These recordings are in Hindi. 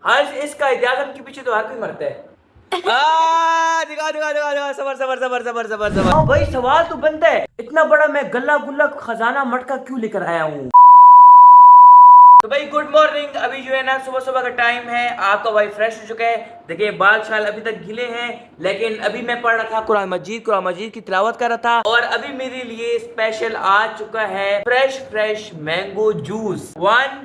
हर इसका इजाजत के पीछे तो हर कोई मरता है। दिखा दिखा दिखा दिखा, सबर सबर सबर सबर सबर सबर। हाँ भाई, सवाल तो बनता है, इतना बड़ा मैं गल्ला गुल्ला खजाना मटका क्यों लेकर आया हूँ। तो भाई गुड मॉर्निंग। अभी जो है ना सुबह सुबह का टाइम है, आपका भाई फ्रेश हो चुका है। देखिए बाल शाल अभी तक गीले हैं, लेकिन अभी मैं पढ़ रहा था कुरान मजीद की तिलावत कर रहा था। और अभी मेरे लिए स्पेशल आ चुका है फ्रेश फ्रेश मैंगो जूस। 1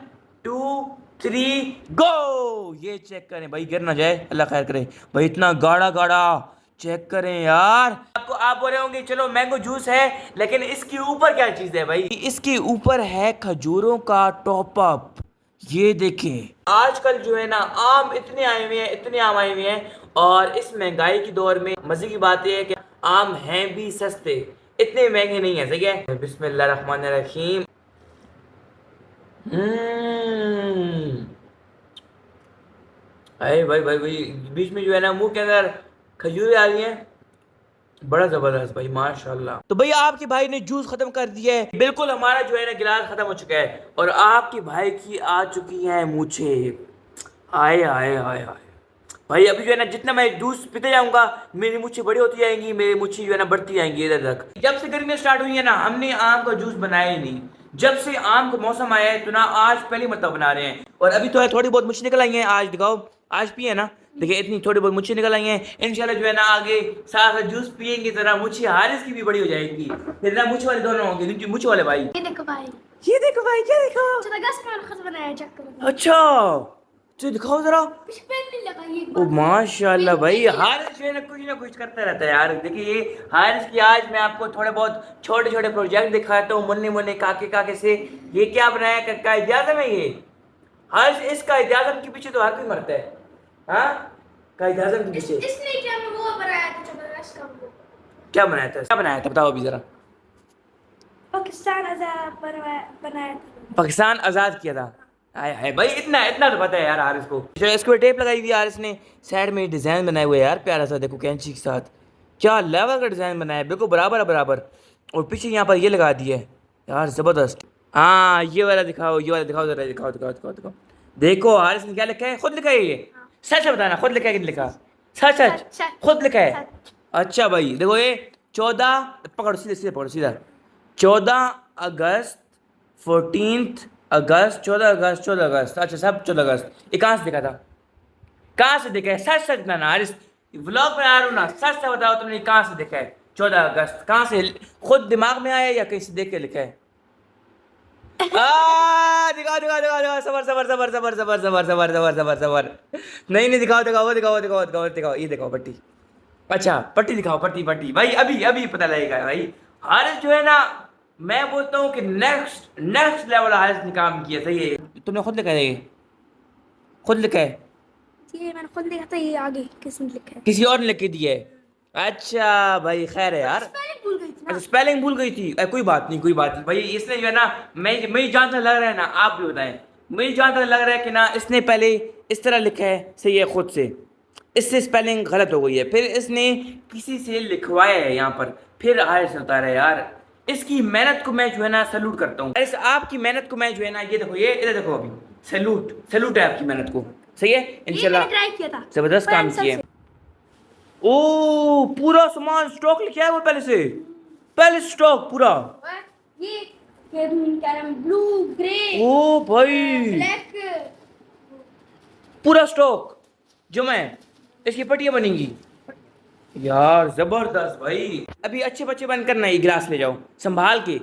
2 3 गो। ये चेक करें भाई, गिर ना जाए, अल्लाह खैर करे। भाई इतना गाढ़ा गाढ़ा, चेक करें यार। आपको आप बोल रहे होंगे चलो मैंगो जूस है, लेकिन इसके ऊपर क्या चीज है भाई? इसके ऊपर है खजूरों का टॉप अप। ये देखें, आजकल जो है ना आम इतने आए हुए हैं, इतने आम आए हुए हैं। और इस महंगाई के दौर में मजे की बात यह है कि आम हैं भी सस्ते, इतने महंगे नहीं है। सही है। बिस्मिल्लाह रहमान रहीम। अरे भाई भाई भाई, बीच में जो है ना मुंह के अंदर खजूरें आ रही हैं, बड़ा जबरदस्त भाई, माशाल्लाह। तो भैया आपके भाई ने जूस खत्म कर दिया है, बिल्कुल हमारा जो है ना गिलास खत्म हो चुका है, और आपके भाई की आ चुकी है मूछे। आए आए आए आए भाई, अभी जो है ना जितना मैं जूस पीते जाऊंगा मेरी मूछें बड़ी होती जाएंगी, मेरी मूछें जो है ना बढ़ती जाएंगी इधर तक। जब से गर्मियां स्टार्ट हुई है ना, हमने आम का जूस बनाया ही नहीं। जब से आम का मौसम आया है तो ना आज पहली मरतबा बना रहे हैं। और अभी तो है थोड़ी बहुत मूछें निकल आई हैं, आज दिखाओ, आज पिए ना। देखिए इतनी थोड़ी बहुत मूछें निकल आई हैं। इंशाल्लाह जो है ना आगे साथ साथ जूस पियेंगे तो ना मूछें हारिस की भी बड़ी हो जाएगी, फिर ना मूछ वाले दोनों होंगे, मूछ वाले भाई। ये देखो भाई, ये देखो भाई, क्या देखो? चलो गैस में खत बनाया, चेक करो। अच्छा, तो दिखाओ जरा। कुछ पेन नहीं लगा ये ओ माशाल्लाह भाई, हारिस जो है ना कुछ करता रहता है यार। देखिए ये हारिस की, आज मैं आपको थोड़े बहुत छोटे छोटे प्रोजेक्ट दिखाता हूँ, मुन्ने मुन्ने काके काके से। ये क्या बनाया का इजाजम है ये? हारिस, इसका इजाजम के पीछे तो हर कोई मरता है। हाँ, का इजाजम के पीछे इसने क्या वो बनाया था जबरदस्त का वो। क्या बनाया था? क्या बनाया था बताओ अभी जरा। पाकिस्तान आजाद बनाया था। पाकिस्तान आजाद किया था। हाय हाय भाई, इतना इतना तो पता है यार हारिस को। जो इसको टेप लगाई हुई है हारिस ने, साइड में डिजाइन बनाए हुए यार, प्यारा सा देखो कैंची के साथ। क्या लेवल का डिजाइन बनाया है, बिल्कुल बराबर है बराबर। और पीछे यहाँ पर ये लगा दिया है यार, जबरदस्त। हाँ ये वाला दिखाओ, ये वाला दिखाओ जरा, दिखाओ दिखाओ दिखाओ दिखाओ। देखो हारिस ने क्या लिखा है, खुद लिखा है ये? सच बताना, खुद लिखा है कि नहीं लिखा? सच सच खुद लिखा है? अच्छा भाई देखो ये 14, पकड़ो सीधे सीधे पकड़ो सीधा। 14 अगस्त, 14 अगस्त, 14 अगस्त, 14 अगस्त। अच्छा सब 14 अगस्त। ये कहाँ से देखा था? कहाँ से देखा है? सच सच ना हारिस, व्लॉग बना रहा हूँ ना, सच सच बताओ तुमने कहाँ से देखा है? 14 अगस्त कहाँ से, खुद दिमाग में आया या कहीं से देख के लिखा है? दिखाओ दिखाओ दिखाओ दिखाओ, सबर सबर सबर सबर सबर सबर सबर सबर सबर सबर। नहीं नहीं, दिखाओ दिखाओ दिखाओ दिखाओ दिखाओ दिखाओ, ये दिखाओ पट्टी। अच्छा पट्टी दिखाओ, पट्टी पट्टी भाई, अभी अभी पता लगेगा भाई। हारिस जो है ना, मैं बोलता हूँ कि नेक्स्ट नेक्स्ट लेवल हारिस ने काम किया। सही है। तुमने खुद लिखा है ये? खुद लिखा है? ये मैंने खुद लिखा था, ये आगे किसने लिखा है? किसी और ने लिख के दिया है? अच्छा भाई खैर है यार। स्पेलिंग भूल गई थी अच्छा ना। स्पेलिंग भूल गई थी, कोई बात नहीं कोई बात नहीं भाई। इसने जो है ना, मैं जहाँ तक लग रहा है ना, आप भी बताएं, मुझे जहाँ तक लग रहा है कि ना इसने पहले इस तरह लिखा है। सही है, खुद से इससे स्पेलिंग गलत हो गई है, फिर इसने किसी से लिखवाया है यहाँ पर, फिर हायर से उतारा है यार। इसकी मेहनत को मैं जो है ना सैल्यूट करता हूँ। इस आपकी मेहनत को मैं जो है ना, ये देखो, ये इधर देखो, अभी सैल्यूट सैल्यूट है आपकी मेहनत को। सही है, ये इंशाल्लाह मैंने ट्राई किया था जबरदस्त काम पेंसिल किए। से। ओ पूरा सामान स्टॉक लिखा है वो पहले से, पहले स्टॉक पूरा। ये क्या नाम, ब्लू, ग्रे, ओ भाई, ब्लैक। पूरा स्टॉक जो मैं, इसकी पट्टियां बनेंगी यार, जबरदस्त भाई। अभी अच्छे बच्चे बन करना, ये गिलास ले जाओ संभाल के।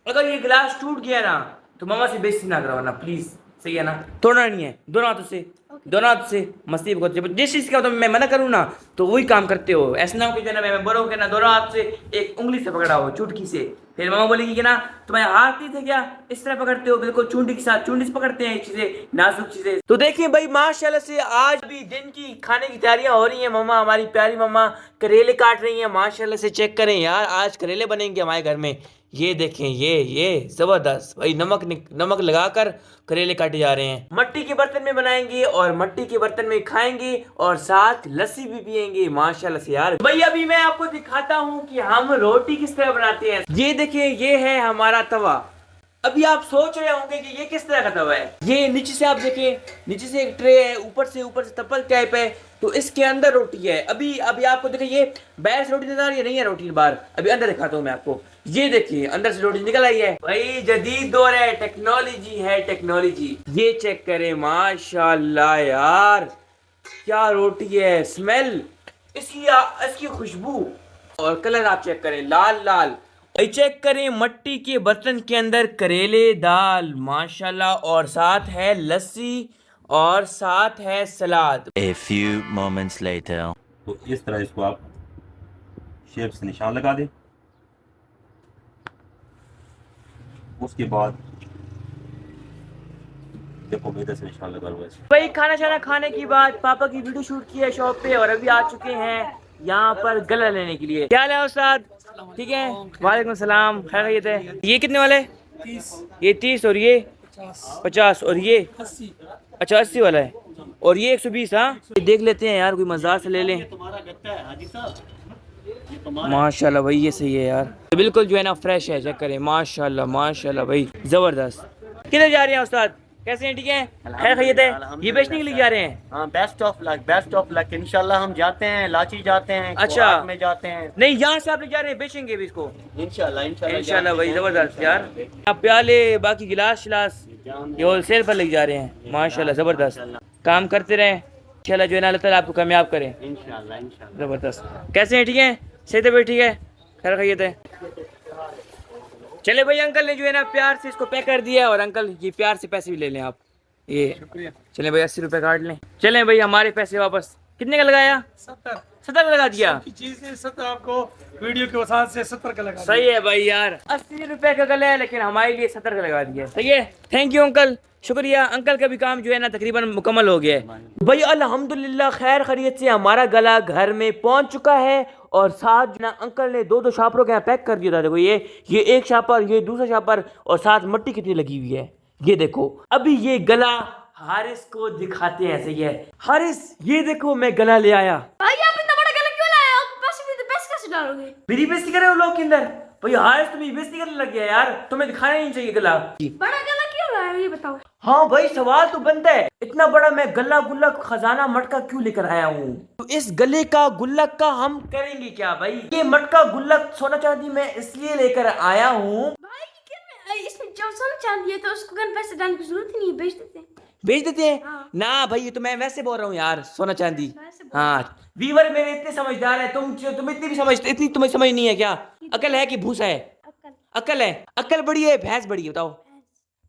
अगर ये गिलास टूट गया ना तो मामा से बेइज्जती ना करवाना प्लीज। सही है ना? तोड़ना नहीं है, दोनों हाथों से, दोनों हाथ से। मस्ती को जिस चीज का तो मैं मना करूँ ना तो वही काम करते हो। ऐसा ना हो कि जो है ना मैं बोलूँ कि ना दोनों हाथ से एक उंगली से पकड़ा हो, चुटकी से, फिर मामा बोलेगी कि ना तुम्हारे हाथ नहीं थे क्या, इस तरह पकड़ते हो, बिल्कुल चुंडी के साथ, चुंडी से पकड़ते हैं चीजें, नाजुक चीजें। तो देखिए भाई माशाल्लाह से आज भी दिन की खाने की तैयारियां हो रही हैं। मम्मा, हमारी प्यारी मम्मा करेले काट रही हैं माशाल्लाह से। चेक करें यार, आज करेले बनेंगे हमारे घर में। ये देखें, ये जबरदस्त भाई, नमक लगाकर करेले काटे जा रहे हैं। मट्टी के बर्तन में बनाएंगे और मट्टी के बर्तन में खाएंगे, और साथ लस्सी भी पियेंगे माशाल्लाह से यार। भाई अभी मैं आपको दिखाता हूँ कि हम रोटी किस तरह बनाते हैं। ये देखिए, ये है हमारा तवा। अभी आप सोच रहे होंगे कि ये किस तरह का तवा है। ये नीचे से आप देखें, नीचे से एक ट्रे है, ऊपर से तपल टाइप है, तो इसके अंदर रोटी है। अभी अभी आपको देखें, ये बाहर से रोटी नजर आ रही है, नहीं है रोटी बाहर। अभी अंदर दिखाता हूँ मैं आपको, ये देखिए अंदर से रोटी निकल आई है। भाई जदीद दौर है, टेक्नोलॉजी है, टेक्नोलॉजी। ये चेक करें, माशाल्लाह यार, क्या रोटी है, स्मेल इसकी खुशबू, और कलर आप चेक करें, लाल लाल। चेक करें, मट्टी के बर्तन के अंदर करेले दाल, माशाल्लाह, और साथ है लस्सी और साथ है सलाद। A few moments later. तो इस तरह इसको आप शेप से निशान लगा दें। उसके बाद देखो इधर से निशान लगा हुआ है। भाई खाना शाना खाने की बाद पापा की वीडियो शूट की है शॉप पे, और अभी आ चुके हैं यहाँ पर गला लेने के लिए। क्या है उस्ताद? ठीक है, वालेकुम सलाम, खैरियत है? ये कितने वाला है? 30। ये 30 और ये 50 और ये 80। अच्छा 80 वाला है, और ये 120। हाँ देख लेते हैं यार, कोई मज़ार से ले लें। माशाल्लाह भाई ये सही है यार, तो बिल्कुल जो है ना फ्रेश है, चेक करें, माशाल्लाह माशाल्लाह भाई ज़बरदस्त। किधर जा रहे हैं उस्ताद? कैसे हैं? ठीक है, खैर खैरियत है? ये बेचने के लिए जा रहे हैं? हाँ, बेस्ट ऑफ लक इंशाल्लाह। हम जाते हैं लाची जाते हैं, अच्छा कुआत में जाते हैं। नहीं, यहाँ से आप लोग जा रहे हैं, बेचेंगे भी इसको इंशाल्लाह भाई, जबरदस्त यार। आप प्याले बाकी गिलास शिलास ये होलसेल पर लेके जा रहे हैं, माशाल्लाह जबरदस्त। काम करते रहें इंशाल्लाह, जो है ना अल्लाह ताला आपको कामयाब करें इंशाल्लाह। जबरदस्त। कैसे हैं? ठीक है, सही तबीयत ठीक है, खैर खैरियत है? चले भाई, अंकल ने जो है ना प्यार से इसको पैक कर दिया है, और अंकल ये प्यार से पैसे भी ले लें आप, ये चलें भाई 80 रुपए काट लें। चलें भाई, हमारे पैसे वापस। कितने का लगाया? 70 का लगा दिया। चीज 70 आपको वीडियो के वसात से 70 का लगा। सही है भाई यार, 80 रुपए का गला है, लेकिन हमारे लिए 70 का लगा दिया। सही है, थैंक यू अंकल, शुक्रिया। अंकल का भी काम जो है ना तकरीबन मुकम्मल हो गया है भाई, अल्हम्दुलिल्लाह खैर खैरियत से हमारा गला घर में पहुंच चुका है, और साथ ना अंकल ने दो शापरों के यहाँ पैक कर दिया था। देखो ये एक शापर, ये दूसरा शापर, और साथ मट्टी कितनी लगी हुई है, ये देखो। अभी ये गला हारिस को दिखाते हैं। सही है हारिस, ये देखो मैं गला ले आया। भाई आप इतना बड़ा गला क्यों लाए हो? पैसे भी तो पैसे कैसे डालोगे? मेरी बेइज्जती कर रहे हो लोग के अंदर? भाई हारिस तुम्हें बेइज्जती करने लग गया यार, तुम्हें दिखाना ही नहीं चाहिए गला। बड़ा गला क्यों लाए हो ये बताओ। हाँ भाई, सवाल तो बनता है, इतना बड़ा मैं गला गुल्लक खजाना मटका क्यों लेकर आया हूँ? तो इस गले का गुल्लक का हम करेंगे क्या भाई? ये मटका गुल्लक सोना चांदी मैं इसलिए लेकर आया हूँ। भाई इसमें जब सोना चांदी है तो उसको गन पैसे डालने की जरूरत ही नहीं है, बेच देते हैं। बेच देते हैं? हाँ। ना भाई, ये तो मैं वैसे बोल रहा हूँ यार, सोना चांदी। वैसे बोल हाँ, व्यूअर मेरे इतने समझदार है, तुम इतनी भी समझते, इतनी तुम्हें समझ नहीं है क्या? अकल है कि भूसा है? अकल है। अकल बड़ी है भैंस बड़ी है? बताओ।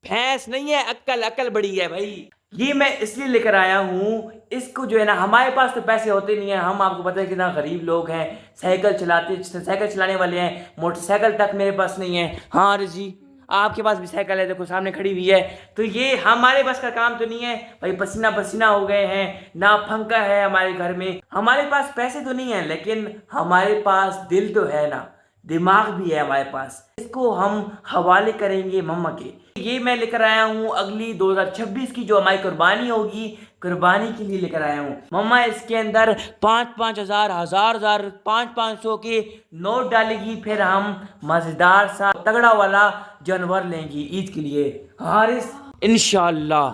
भैंस नहीं है, अकल बड़ी है भाई। ये मैं इसलिए लेकर आया हूँ, इसको जो है ना, हमारे पास तो पैसे होते नहीं है, हम आपको पता है कितना गरीब लोग हैं, साइकिल चलाने वाले हैं, मोटरसाइकिल तक मेरे पास नहीं है। हाँ अरे जी, आपके पास भी साइकिल है, देखो सामने खड़ी हुई है। तो ये हमारे बस का काम तो नहीं है भाई, पसीना पसीना हो गए हैं ना, पंखा है हमारे घर में। हमारे पास पैसे तो नहीं है, लेकिन हमारे पास दिल तो है ना, दिमाग भी है हमारे पास। इसको हम हवाले करेंगे मम्मा के। ये मैं लेकर आया हूँ अगली 2026 की जो हमारी कुर्बानी होगी, कुर्बानी के लिए लेकर आया हूँ। मम्मा इसके अंदर 5-5 हजार, 1000 500 के नोट डालेगी, फिर हम मजेदार सा तगड़ा वाला जानवर लेंगे ईद के लिए। हारिस इंशाल्लाह।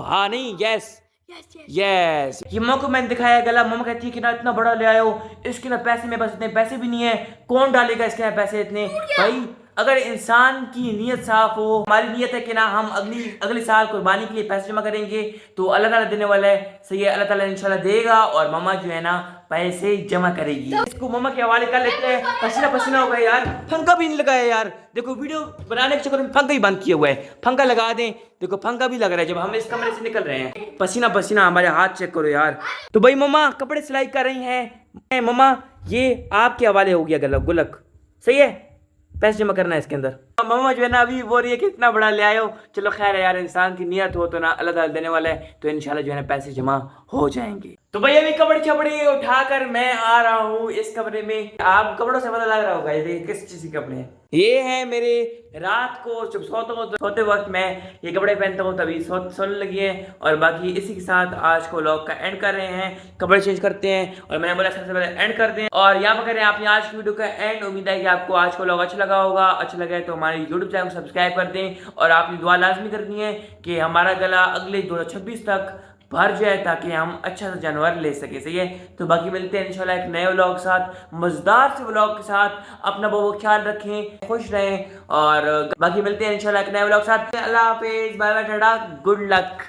हाँ नहीं, यस यस। ये मम्मा को मैंने दिखाया गला, मम्मा कहती है कि ना इतना बड़ा ले आए हो, इसके ना पैसे में बस इतने पैसे भी नहीं है, कौन डालेगा इसके ना पैसे इतने? भाई अगर इंसान की नीयत साफ हो, हमारी नीयत है कि ना हम अगले साल कुर्बानी के लिए पैसे जमा करेंगे, तो अल्लाह ताला देने वाला है। सही है, अल्लाह ताला इंशाल्लाह देगा, और मम्मा जो है ना पैसे जमा करेगी। इसको मम्मा के हवाले कर लेते हैं। पसीना पसीना हो गया यार, पंखा भी नहीं लगाया यार। देखो वीडियो बनाने के चक्कर में पंखा ही बंद किया हुआ है, पंखा लगा दें। देखो पंखा भी लग रहा है जब हम इस कमरे से निकल रहे हैं। पसीना पसीना, हमारे हाथ चेक करो यार। तो भाई मम्मा कपड़े सिलाई कर रही हैं। मम्मा ये आपके हवाले हो गया गला गुल्लक, सही है, पैसे जमा करना है इसके अंदर। मम्मा जो है ना अभी बोल रही है कि इतना बड़ा ले आए हो। चलो खैर है यार, इंसान की नियत हो तो ना अल्लाह ताला देने वाला है, तो इंशाल्लाह जो है ना पैसे जमा हो जाएंगे। तो भाई अभी कपड़े छपड़े उठाकर मैं आ रहा हूँ इस कमरे में। आप कपड़ों से पता लग रहा होगा ये किस चीज के कपड़े हैं। ये है मेरे रात को जब सोता हूँ तो सोते वक्त मैं ये कपड़े पहनता हूँ तभी सोने लगी है। और बाकी इसी के साथ आज को व्लॉग का एंड कर रहे हैं, कपड़े चेंज करते हैं और मैंने बोला सबसे पहले एंड कर दें। और यहाँ पर करें आपने आज की वीडियो का एंड। उम्मीद है कि आपको आज को व्लॉग अच्छा लगा होगा। अच्छा लगे तो हमारे यूट्यूब चैनल को सब्सक्राइब कर दें और आपने दुआ लाजमी करनी है कि हमारा गला अगले 2026 तक भर जाए ताकि हम अच्छा सा जानवर ले सके। सही है, तो बाकी मिलते हैं इंशाल्लाह एक नए व्लॉग के साथ, मजेदार से व्लॉग के साथ। अपना बहुत ख्याल रखें, खुश रहें और बाकी मिलते हैं इंशाल्लाह एक नए व्लॉग के साथ। अल्लाह हाफिज, bye bye, tata, good luck.